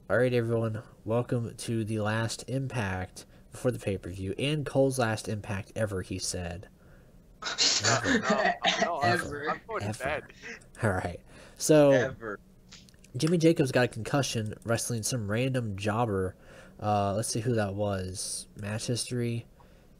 Alright, everyone. Welcome to the last Impact before the pay-per-view. And Cole's last Impact ever, he said. Ever. I'm going to bed. Alright. So, Ever. Jimmy Jacobs got a concussion wrestling some random jobber. Let's see who that was. Match history.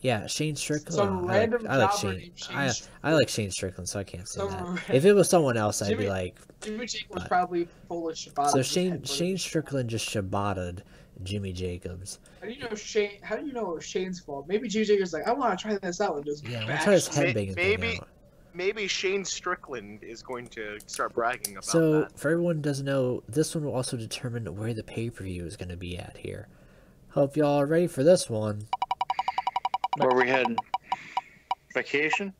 Yeah, Shane Strickland. Some random I like jobber Shane. named Shane Strickland. I like Shane Strickland, so I can't say Some that. If it was someone else, I'd be like. Jimmy Jacobs was probably full of Shabbat. So Shane Strickland just shabated Jimmy Jacobs. How do you know Shane? How do you know it was Shane's fault? Maybe Jimmy Jacobs like, I want to try this out and just. Yeah, I want to try this headbanging thing out. Maybe Shane Strickland is going to start bragging about so, that. for everyone who doesn't know, this one will also determine where the pay-per-view is going to be at here. Hope y'all are ready for this one. Where are we heading? Vacation?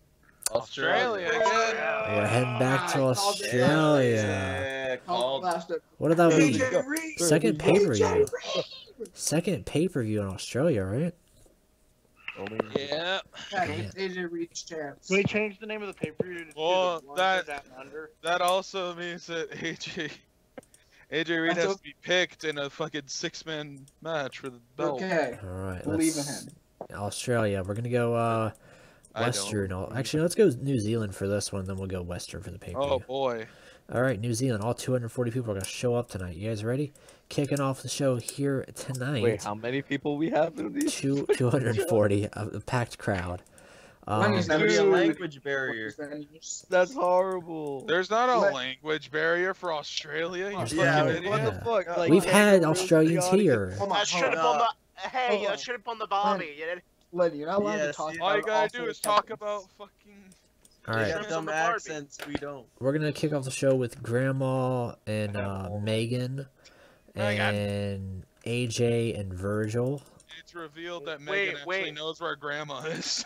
Australia. We're heading back to Australia. What did that mean? Second pay-per-view. Second pay-per-view in Australia, right? Yeah. AJ Reed's chance. Can we change the name of the pay-per-view to Well, Down Under? that also means that AJ Reed has to be picked in a fucking 6-man match for the belt. Okay. All right. Believe in him. Australia. We're gonna go Western. Actually, let's go New Zealand for this one. Then we'll go Western for the pay-per-view. Oh boy. All right, New Zealand. All 240 people are gonna show up tonight. You guys ready? Kicking off the show here tonight. Wait, how many people we have in these? 240, a packed crowd. There's gonna be a language barrier. That's horrible. There's not a language barrier for Australia. You fucking idiot. What the fuck? Like, We've had Australians here. I should have on the. Hey, you should have on the Bobby. Lenny, you're not allowed to talk All you about gotta do is talk about fucking. All right, dumb accents. We don't. we're gonna kick off the show with Grandma and Megan and AJ and Virgil. It's revealed that Megan actually knows where Grandma is.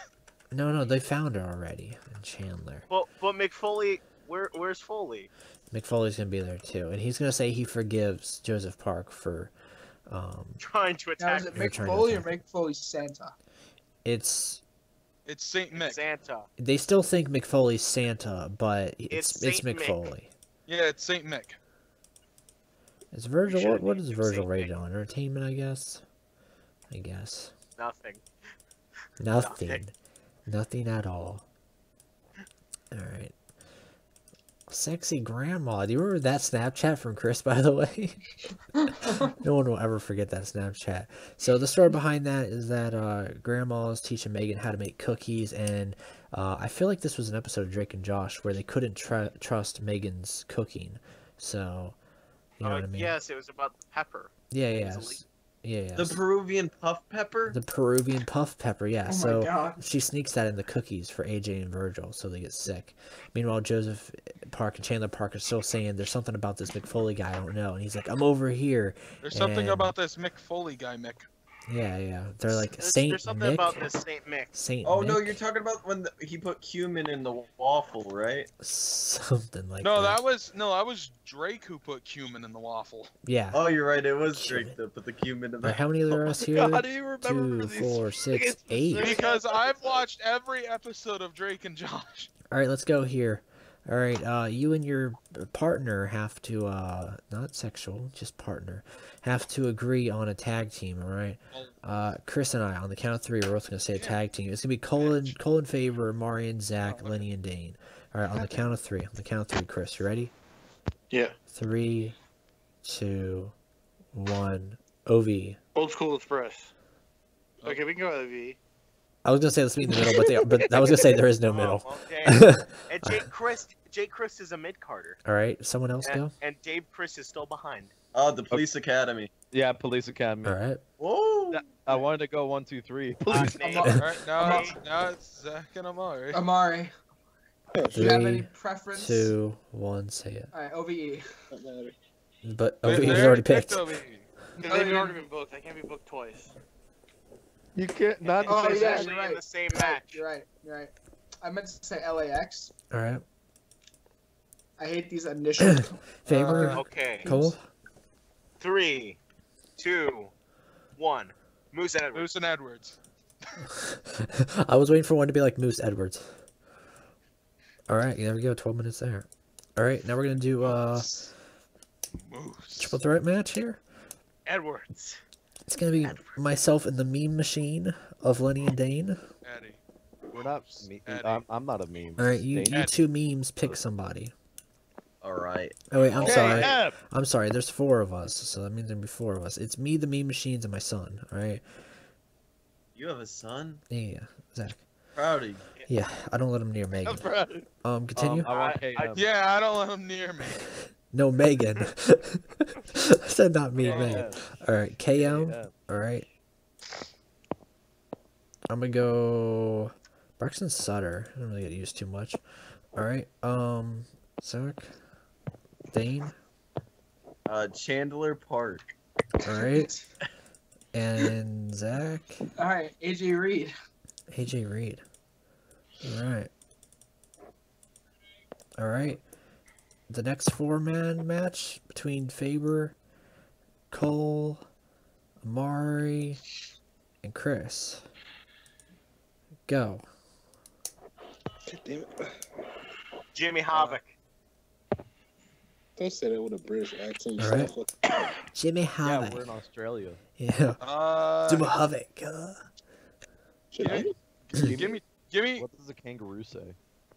No, they found her already in Chandler. But McFoley, where's Foley? McFoley's gonna be there too, and he's gonna say he forgives Joseph Park for Trying to attack. Now, is it McFoley or McFoley's Santa? It's Saint Mick. Santa. They still think McFoley's Santa, but it's Saint McFoley. Yeah, it's Saint Mick. Is Virgil? What is Virgil rated on? Entertainment, I guess. Nothing. Nothing at all. All right. Sexy grandma. Do you remember that Snapchat from Chris, by the way? No one will ever forget that Snapchat. So the story behind that is that grandma is teaching Megan how to make cookies, and I feel like this was an episode of Drake and Josh where they couldn't trust Megan's cooking. So, you know what I mean? Yes, it was about the pepper. Yeah. The Peruvian puff pepper? The Peruvian puff pepper, yeah. Oh So my God. she sneaks that in the cookies for AJ and Virgil so they get sick. Meanwhile, Joseph Park and Chandler Park are still saying there's something about this McFoley guy I don't know. And he's like, I'm over here. There's something about this Mick Foley guy, Mick. Yeah. They're like, There's something Mick? about this Saint Mick. Saint Oh Mick? no, you're talking about when he put cumin in the waffle, right? Something like No, that. that was Drake who put cumin in the waffle. Yeah. Oh, you're right. It was Drake that put the cumin in the. How many are there us here? God, do you remember 2, these 4, 6, 8. Because I've watched every episode of Drake and Josh. All right, let's go here. All right, you and your partner have to, not sexual, just partner, have to agree on a tag team, all right? Chris and I, on the count of 3, we're both going to say a tag team. It's going to be Colin Favor, Marion, Zach, Lenny, and Dane. All right, on the count of 3. Chris, you ready? Yeah. 3, 2, 1, OV. Old School Express. Okay, we can go OV. I was going to say let's meet in the middle, but I was going to say there is no middle. Okay. And Jake Chris is a mid-carder. All right, someone else go? And Dave Chris is still behind. Oh, the Police Academy. Yeah, Police Academy. All right. Whoa! I wanted to go 1, 2, 3. Police. Alright, now it's Zach and Amari. Amari. Do you have any 3, preference? 2, 1, say it. Alright, OVE. But They OV's already picked. OVE. Because they've already been booked. I can't be booked twice. You can't not. Oh, It's yeah, actually you're right. in the same match. You're right. I meant to say LAX. All right. I hate these initials. Favor. Okay. Cole. 3, 2, 1. Moose and Edwards. Moose and Edwards. I was waiting for one to be like Moose Edwards. All right, there we go. 12 minutes there. All right, now we're gonna do Moose. triple threat match here. Edwards. It's gonna be myself and the meme machine of Lenny and Dane. Eddie. We're not. Eddie. I'm not a meme. All right, you Dane. two memes pick somebody. All right. Oh wait, I'm sorry. Yeah. I'm sorry. There's 4 of us, so that means there'll be 4 of us. It's me, the meme machines, and my son. All right. You have a son? Yeah, Zach. Proud of you. Yeah, I don't let him near Megan. Continue. I want KM. Yeah, I don't let him near me. No, Megan. I said not me, Yeah. Megan. All right, KM. Yeah. All right. I'm gonna go Braxton Sutter. I don't really get used too much. All right. Zach. Dane. Chandler Park. All right. And Zach. All right, AJ Reed. AJ Reed. All right. All right. The next 4-man match between Faber, Cole, Amari, and Chris. Go. Damn it. Jimmy Havoc. Don't say that with a British accent. You All right. sound like- Jimmy Yeah, Havoc. we're in Australia. Yeah. Jimmy Havoc. Should I? Give me, What does a kangaroo say?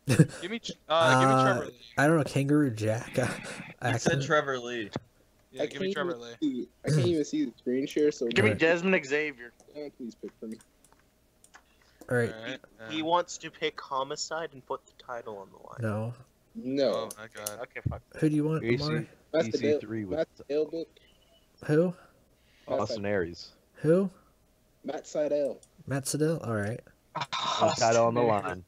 give me Trevor Lee. I don't know, Kangaroo Jack. I said Trevor Lee. Yeah, give me Trevor Lee. I can't even see the screen share, so Give me Alright. Desmond Xavier. please pick for me. All right. Alright, He wants to pick Homicide and put the title on the line. No. No. Oh my god. Okay, fuck. Who do you want, Amari? That's the Dale, EC3 with Matt Seidel book. Who? Austin Aries. Who? Matt Seidel. Matt Siddell? All right. Title on the line.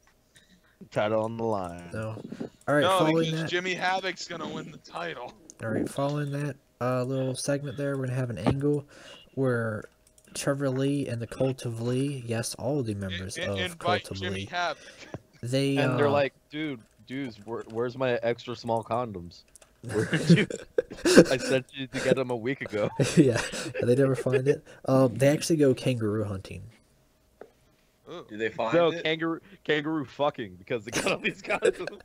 Title on the line. No. All right. No, Following because that. Jimmy Havoc's gonna win the title. All right. Following that little segment there, we're gonna have an angle where Trevor Lee and the Cult of Lee, yes, all the members of Invite Cult of Jimmy Lee, Havoc. they And they're like, dudes, where's my extra small condoms? Where'd you? I sent you to get them a week ago. yeah, they never find it. They actually go kangaroo hunting. Ooh. Do they find No, it? kangaroo fucking because they got all these condoms.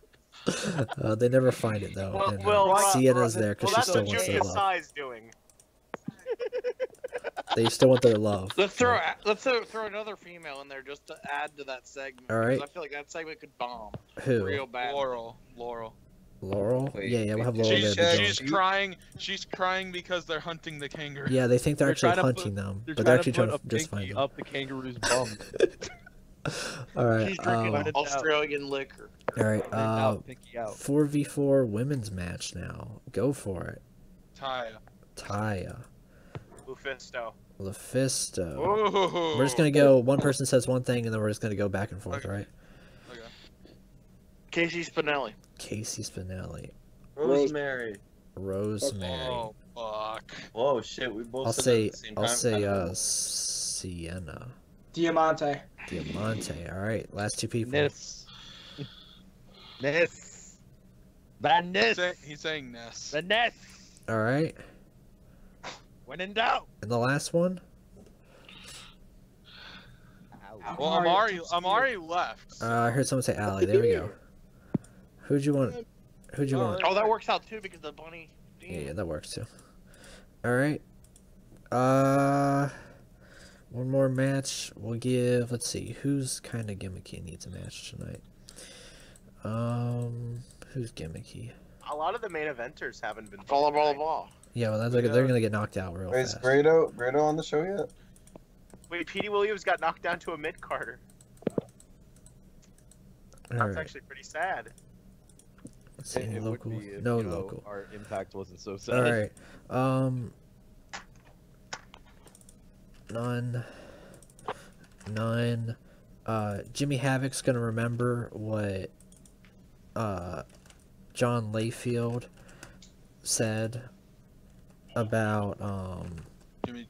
They never find it though. Well, and, well, Sienna's there because Well, she that's still what wants their Julius love. Sai's doing. They still want their love. Let's throw another female in there just to add to that segment. All right. Because I feel like that segment could bomb Who? real bad. Laurel. Laurel? Wait, Yeah, we'll have wait, Laurel She's, there. but she's crying. She's crying because they're hunting the kangaroo. yeah, they think they're They're actually trying to hunting them, They're but they're actually trying trying to to just put a find pinky them. up the kangaroo's bum. All right. She's drinking Find it out. Australian liquor. All right. Out, pinky out. 4v4 women's match now. Go for it. Taya. Taya. Lufisto. Lufisto. Ooh. We're just gonna go. One person says one thing, and then we're just gonna go back and forth, Okay. right? Okay. Casey Spinelli. Casey Spinelli, Rosemary. Rosemary. Oh fuck. Whoa, shit, we both I'll said say. that at the same I'll time. say. Sienna. Diamante. Diamante. All right. Last 2 people. Ness. Van Ness. He's saying Ness. The Ness. All right. When in doubt. And the last one. Well, Amari left. I heard someone say Allie. There we go. Who'd you want? Who'd you want? Oh, that works out too because the bunny. Yeah, that works too. All right. One more match. We'll give. Let's see. Who's kind of gimmicky needs a match tonight? Who's gimmicky? A lot of the main eventers haven't been. Blah. Yeah, well, they're gonna get knocked out real Wait, is fast. Grado on the show yet? Wait, Petey Williams got knocked down to a mid-carder. All That's right. actually pretty sad. Let's see. Any It would local? be if, No you know, local. Our impact wasn't so sad. All right. None. Jimmy Havoc's gonna remember what John Layfield said about Jimmy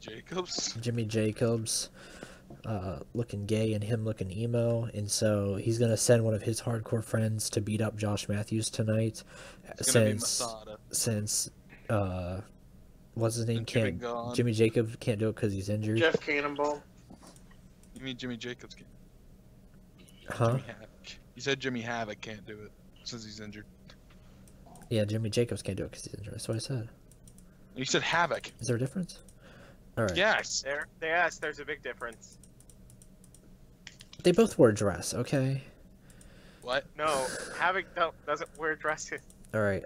Jacobs looking gay and him looking emo, and so he's gonna send one of his hardcore friends to beat up Josh Matthews tonight, since what's his name Jimmy Jacobs can't do it because he's injured. Jeff Cannonball. You mean Jimmy Jacobs can't? Huh? Jimmy Havoc. You said Jimmy Havoc can't do it since he's injured. Yeah, Jimmy Jacobs can't do it because he's injured. That's what I said. You said Havoc. Is there a difference? All right. Yes. Yes, there's a big difference. They both wore a dress. Okay. What? No, Havoc doesn't wear dresses. All right.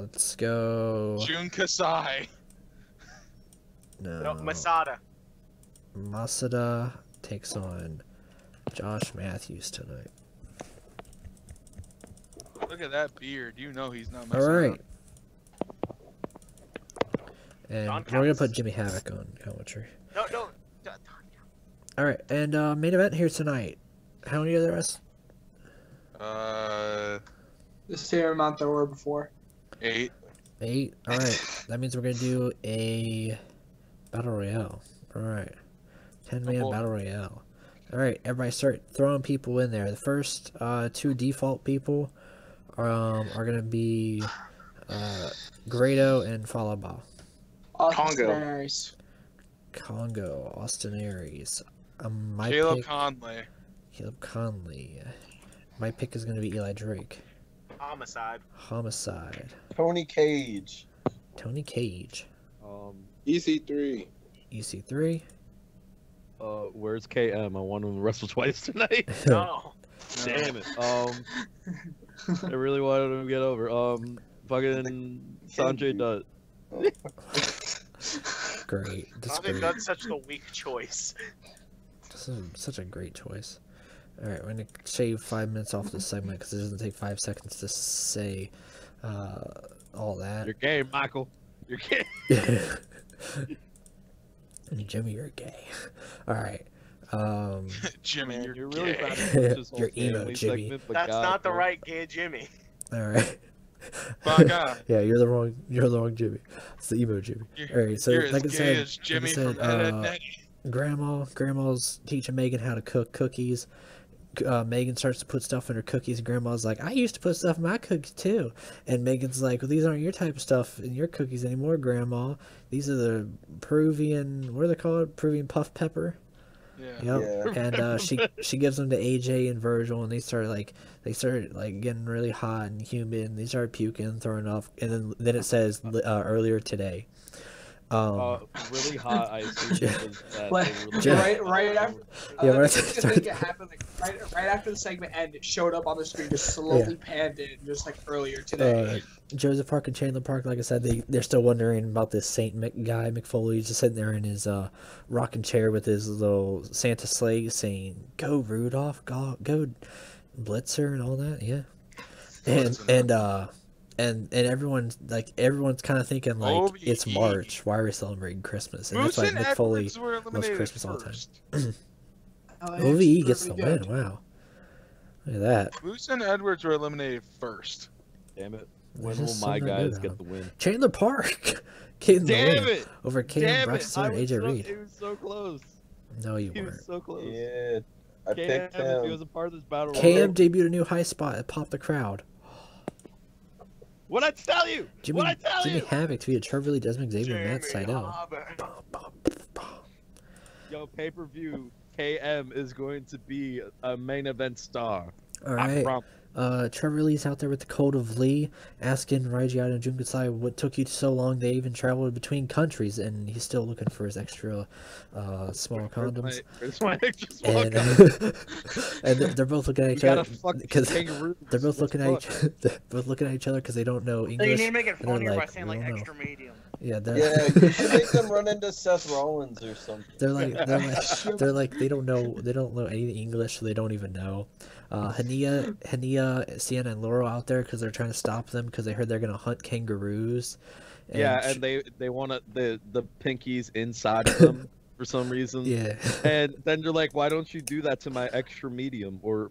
Let's go. Jun Kasai. No, No. Masada. Masada takes on Josh Matthews tonight. Look at that beard. You know he's not All messing right. around. And Don we're gonna counts. put Jimmy Havoc on commentary. No. All right, and main event here tonight. How many are there? The same amount there were before. 8. 8. All right, that means we're gonna do a battle royale. All right, 10-man boy. battle royale. All right, everybody start throwing people in there. The first 2 default people are gonna be Grado and Falaba. Congo. Congo, Austin Aries. Caleb Pick, Conley. Caleb Conley. My pick is gonna be Eli Drake. Homicide. Tony Cage. Tony Cage. EC3. EC3. Where's KM? I want him to wrestle twice tonight. No. Damn it. I really wanted him to get over. Fucking Sanjay Dutt. Great. That's I think great. that's such a weak choice. This is such a great choice. Alright, we're gonna shave 5 minutes off this segment because it doesn't take 5 seconds to say all that. You're gay, Michael. You're gay. Jimmy, you're gay. Alright. Jimmy, Man, you're really gay. proud of this whole You're emo, family Jimmy. segment, but That's God, not the bro. right gay Jimmy. Alright. Fuck off. Yeah, you're the wrong Jimmy. It's the emo Jimmy. Alright, so You're like I as gay said, as Jimmy like I said, from Ed, Ed, and Eddie. Grandma's teaching Megan how to cook cookies. Megan starts to put stuff in her cookies, and Grandma's like, I used to put stuff in my cookies too. And Megan's like, well, these aren't your type of stuff in your cookies anymore, Grandma. These are the Peruvian, what are they called? Peruvian puff pepper. Yeah. Yep. And she gives them to AJ and Virgil, and they start getting really hot and humid, and they start puking, throwing up, and then it says earlier today. Really hot, I assume because that Like, they really right after. Yeah, I right think after- it happened right after the segment ended. It showed up on the screen, just slowly panned in, just like earlier today. Joseph Park and Chandler Park, like I said, they're still wondering about this Saint Mick guy. McFoley's just sitting there in his rocking chair with his little Santa sleigh saying, "Go Rudolph, go Blitzer," and all that. Yeah, and everyone's kind of thinking like OVE. it's March. Why are we celebrating Christmas? And Moose that's why and Mick Foley Edwards were loves eliminated Christmas all the time. first. OVE gets the win. Wow, look at that. Moose and Edwards were eliminated first. Damn it. There's When will just my something guys good get on the win? Chandler Park getting the Damn win it! over Cam Damn it! Braxton and AJ Reed. It was so close. No, you He weren't. was so close. Yeah, I Cam, picked if he him. was a part of this battle Cam royale. debuted a new high spot. It popped the crowd. What'd I tell you? Jimmy What'd I tell Jimmy you? Havoc defeated Trevor Lee, Desmond Xavier, and Matt Jamie Seidel. Hobbit. Yo, pay-per-view, KM is going to be a main event star. All I right. promise. Trevor Lee's out there with the code of Lee, asking Raijiata and Junkasai what took you so long. They even traveled between countries, and he's still looking for his extra small condoms. Where's my extra small And condoms? and they're both looking at We each gotta other fuck because kangaroos. they're both Let's looking at fuck. they're both looking at each other because they don't know So you English. need to make it and they're funnier by like, saying "We like don't know." extra medium. Yeah, they're Yeah, you should make them run into Seth Rollins or something. they're like they don't know any English, so they don't even know. Hania, Sienna, and Laurel out there because they're trying to stop them because they heard they're gonna hunt kangaroos. Yeah, and they want the pinkies inside of them for some reason. Yeah. And then you're like, why don't you do that to my extra medium? Or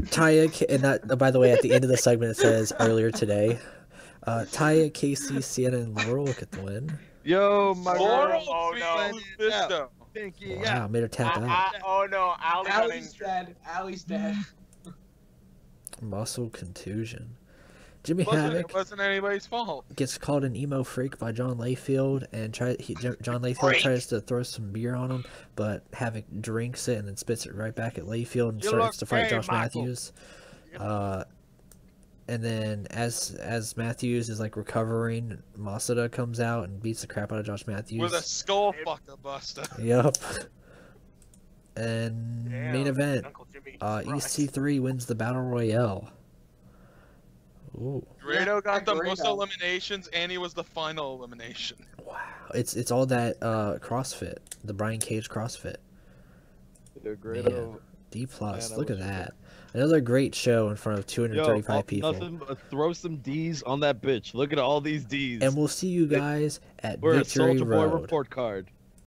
Taya, and that, by the way, at the end of the segment it says earlier today. Taya, Casey, Sienna, and Laurel look at the win. yo, my Laurel, girl, Oh, no. who's this though? pinky, Wow, yeah. made her tap out. Oh no, Ali got Allie's injured. dead. Allie's dead. Muscle contusion. Jimmy It Havoc wasn't anybody's fault. gets called an emo freak by John Layfield, and John Layfield tries to throw some beer on him, but Havoc drinks it and then spits it right back at Layfield and You starts look to fight gay, Josh Michael. Matthews. And then as Matthews is like recovering, Masada comes out and beats the crap out of Josh Matthews. With a skull fucker buster. Yep. And Damn, main event, Uncle Jimmy surprised. EC3 wins the Battle Royale. Ooh. Grado got the most Grado. eliminations, and he was the final elimination. Wow. It's all that CrossFit, the Brian Cage CrossFit. The Grado. D plus. Man, I Look at wish I that. Another great show in front of 235 people. Nothing but throw some D's on that bitch. Look at all these D's. And we'll see you guys at We're a Victory Soldier Boy Road. report card.